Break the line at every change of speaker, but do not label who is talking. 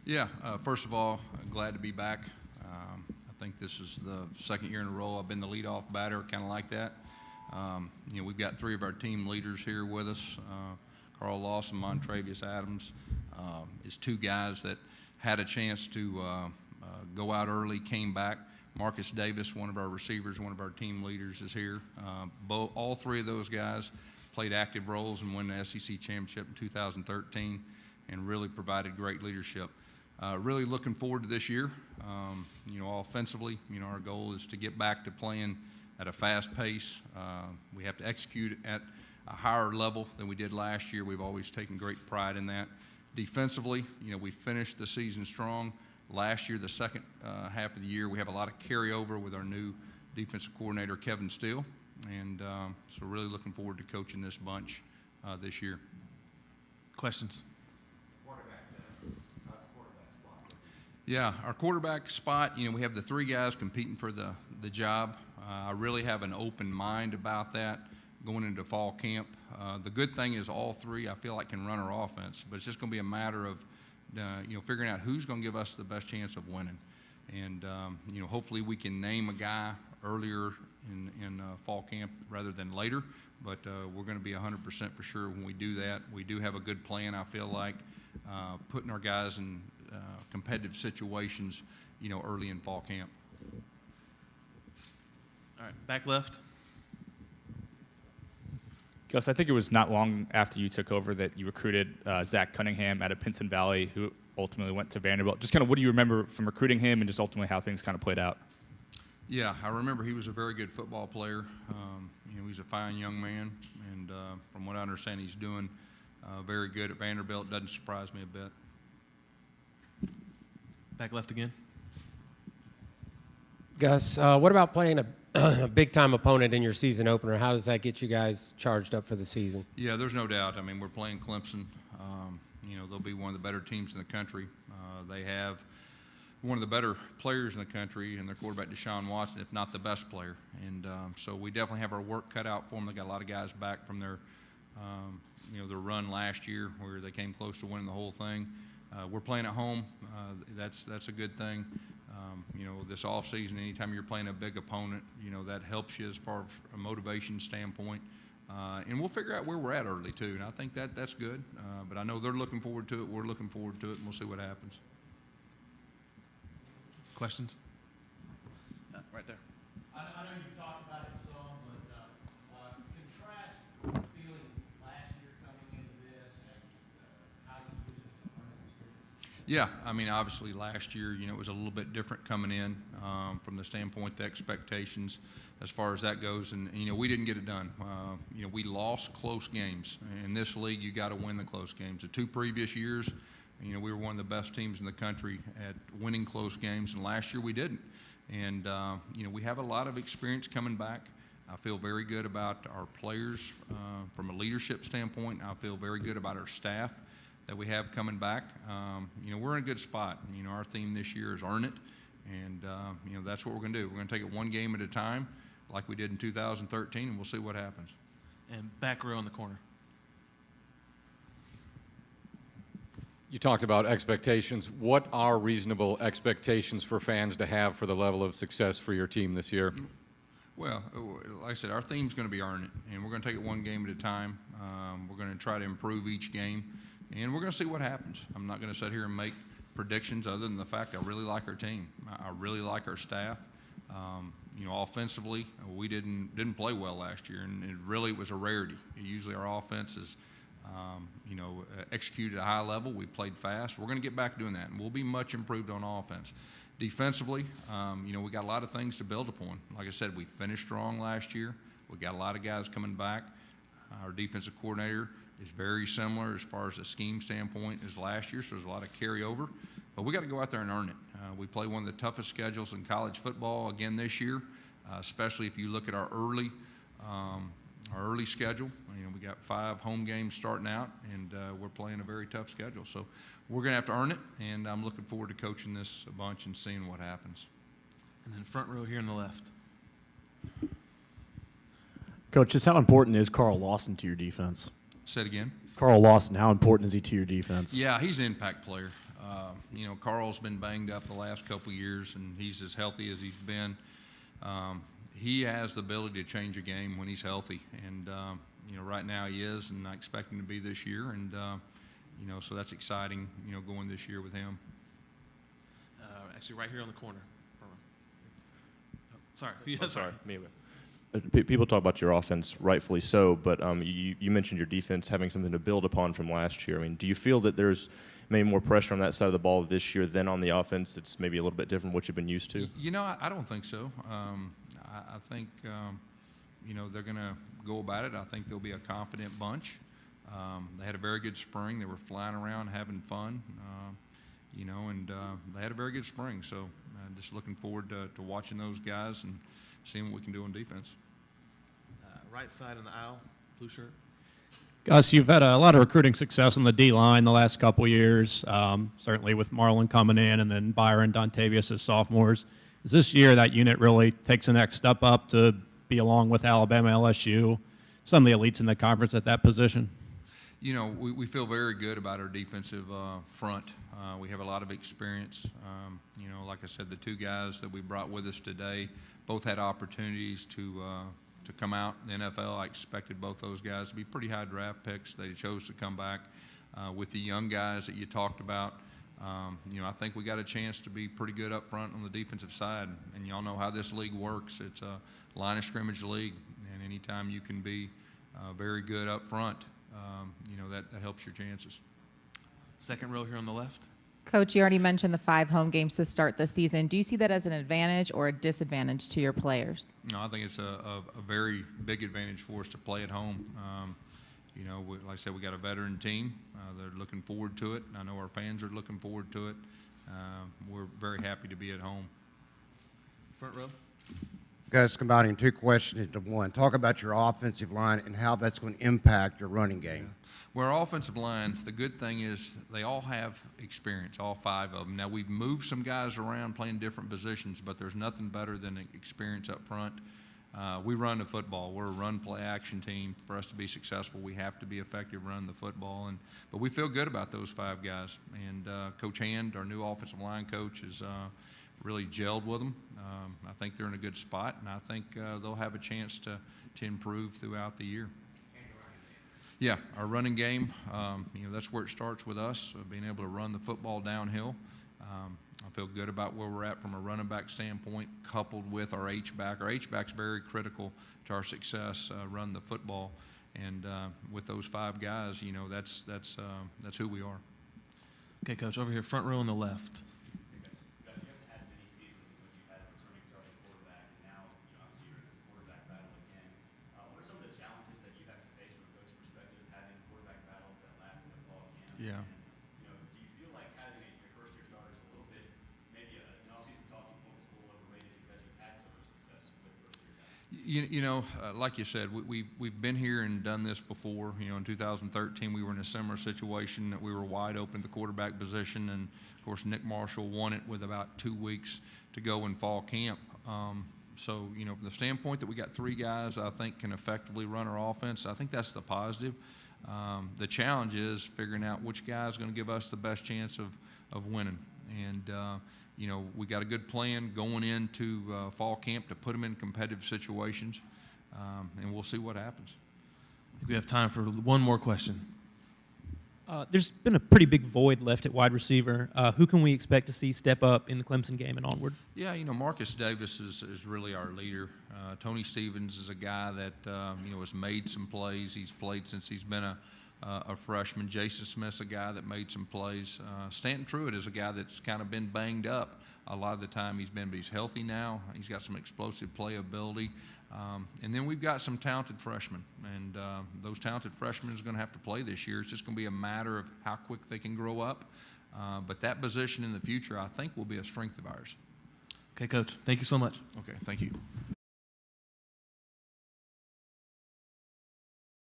Yeah, first of all, glad to be back. I think this is the second year in a row I've been the leadoff batter, kind of like that. We've got three of our team leaders here with us. Carl Lawson, Montravius Adams is two guys that had a chance to go out early, came back. Marcus Davis, one of our receivers, one of our team leaders, is here. All three of those guys played active roles and won the SEC championship in 2013 and really provided great leadership. Really looking forward to this year. Offensively, our goal is to get back to playing at a fast pace. We have to execute at a higher level than we did last year. We've always taken great pride in that. Defensively, we finished the season strong. Last year, the second half of the year, we have a lot of carryover with our new defensive coordinator, Kevin Steele. And so really looking forward to coaching this bunch this year.
Questions?
Yeah, our quarterback spot, we have the three guys competing for the job. I really have an open mind about that going into fall camp. The good thing is all three, I feel like, can run our offense, but it's just going to be a matter of, figuring out who's going to give us the best chance of winning. And, hopefully we can name a guy earlier in fall camp rather than later, but we're going to be 100% for sure when we do that. We do have a good plan, I feel like, putting our guys in competitive situations, early in fall camp.
All right, back left.
Gus, I think it was not long after you took over that you recruited Zach Cunningham out of Pinson Valley, who ultimately went to Vanderbilt. Just kind of what do you remember from recruiting him and just ultimately how things kind of played out?
Yeah, I remember he was a very good football player. He's a fine young man, and from what I understand, he's doing very good at Vanderbilt. Doesn't surprise me a bit.
Back left again.
Gus, what about playing a big-time opponent in your season opener? How does that get you guys charged up for the season?
Yeah, there's no doubt. I mean, we're playing Clemson. They'll be one of the better teams in the country. They have one of the better players in the country, and their quarterback, Deshaun Watson, if not the best player. And so we definitely have our work cut out for them. They got a lot of guys back from their run last year where they came close to winning the whole thing. We're playing at home. That's a good thing. This offseason, anytime you're playing a big opponent, that helps you as far as a motivation standpoint. And we'll figure out where we're at early, too. And I think that's good. But I know they're looking forward to it. We're looking forward to it, and we'll see what happens.
Questions? Right there.
I know you've talked about it some, but contrast feeling last year coming into this and how you use it as a learning experience.
Yeah, I mean, obviously last year, it was a little bit different coming in from the standpoint, the expectations as far as that goes. And, we didn't get it done. We lost close games. In this league, you got to win the close games. The two previous years, we were one of the best teams in the country at winning close games, and last year we didn't. And, we have a lot of experience coming back. I feel very good about our players from a leadership standpoint. I feel very good about our staff that we have coming back. We're in a good spot. Our theme this year is earn it, and, that's what we're going to do. We're going to take it one game at a time like we did in 2013, and we'll see what happens.
And back row in the corner.
You talked about expectations. What are reasonable expectations for fans to have for the level of success for your team this year?
Well, like I said, our theme's going to be earn it, and we're going to take it one game at a time. We're going to try to improve each game, and we're going to see what happens. I'm not going to sit here and make predictions other than the fact I really like our team. I really like our staff. Offensively, we didn't play well last year, and it really was a rarity. Usually our offense is executed at a high level. We played fast. We're going to get back doing that, and we'll be much improved on offense. Defensively, we got a lot of things to build upon. Like I said, we finished strong last year. We got a lot of guys coming back. Our defensive coordinator is very similar as far as the scheme standpoint as last year, so there's a lot of carryover. But we got to go out there and earn it. We play one of the toughest schedules in college football again this year, especially if you look at our early schedule. We got 5 home games starting out, and we're playing a very tough schedule. So we're going to have to earn it, and I'm looking forward to coaching this a bunch and seeing what happens.
And then front row here on the left.
Coach, just how important is Carl Lawson to your defense?
Say it again.
Carl Lawson, how important is he to your defense?
Yeah, he's an impact player. Carl's been banged up the last couple of years, and he's as healthy as he's been. He has the ability to change a game when he's healthy, and right now he is, and I expect him to be this year, and so that's exciting, going this year with him.
Actually, right here on the corner. Oh, sorry. Yeah,
I'm sorry. People talk about your offense, rightfully so, but you mentioned your defense having something to build upon from last year. I mean, do you feel that there's maybe more pressure on that side of the ball this year than on the offense that's maybe a little bit different from what you've been used to?
I don't think so. I think, they're going to go about it. I think they'll be a confident bunch. They had a very good spring. They were flying around, having fun, and they had a very good spring. So just looking forward to watching those guys and seeing what we can do on defense.
Right side in the aisle, blue shirt.
Gus, you've had a lot of recruiting success on the D-line the last couple of years, certainly with Marlon coming in and then Byron, Dontavius as sophomores. Is this year that unit really takes the next step up to be along with Alabama, LSU, some of the elites in the conference at that position?
We feel very good about our defensive front. We have a lot of experience. Like I said, the two guys that we brought with us today both had opportunities to come out in the NFL. I expected both those guys to be pretty high draft picks. They chose to come back. With the young guys that you talked about, I think we got a chance to be pretty good up front on the defensive side. And y'all know how this league works. It's a line of scrimmage league, and anytime you can be very good up front, that helps your chances.
Second row here on the left.
Coach, you already mentioned the 5 home games to start the season. Do you see that as an advantage or a disadvantage to your players?
No, I think it's a very big advantage for us to play at home. Like I said, we got a veteran team. They're looking forward to it. I know our fans are looking forward to it. We're very happy to be at home.
Front row.
Gus, combining two questions into one. Talk about your offensive line and how that's going to impact your running game.
Well, our offensive line, the good thing is they all have experience, all 5 of them. Now, we've moved some guys around playing different positions, but there's nothing better than experience up front. We run the football. We're a run-play action team. For us to be successful, we have to be effective running the football. But we feel good about those 5 guys. And Coach Hand, our new offensive line coach, is really gelled with them. I think they're in a good spot, and I think they'll have a chance to improve throughout the year. Yeah, our running game, that's where it starts with us, being able to run the football downhill. I feel good about where we're at from a running back standpoint, coupled with our H-back. Our H-back's very critical to our success, run the football. And with those 5 guys, that's who we are.
Okay, Coach, over here, front row on the left.
Yeah.
Do you feel like having your first-year starters a little bit, maybe an off-season talking point is a little overrated because you've had so much success with first-year guys?
Like you said, we've been here and done this before. In 2013, we were in a similar situation that we were wide open at the quarterback position, and of course Nick Marshall won it with about 2 weeks to go in fall camp. So from the standpoint that we got 3 guys I think can effectively run our offense, I think that's the positive. The challenge is figuring out which guy is going to give us the best chance of winning. And, we got a good plan going into fall camp to put them in competitive situations, and we'll see what happens.
I think we have time for one more question.
There's been a pretty big void left at wide receiver. Who can we expect to see step up in the Clemson game and onward?
Yeah, Marcus Davis is really our leader. Tony Stevens is a guy that, has made some plays. He's played since he's been a freshman. Jason Smith's a guy that made some plays. Stanton Truitt is a guy that's kind of been banged up a lot of the time but he's healthy now. He's got some explosive playability. And then we've got some talented freshmen, and those talented freshmen is going to have to play this year. It's just going to be a matter of how quick they can grow up. But that position in the future, I think, will be a strength of ours.
Okay, Coach. Thank you so much.
Okay, thank you.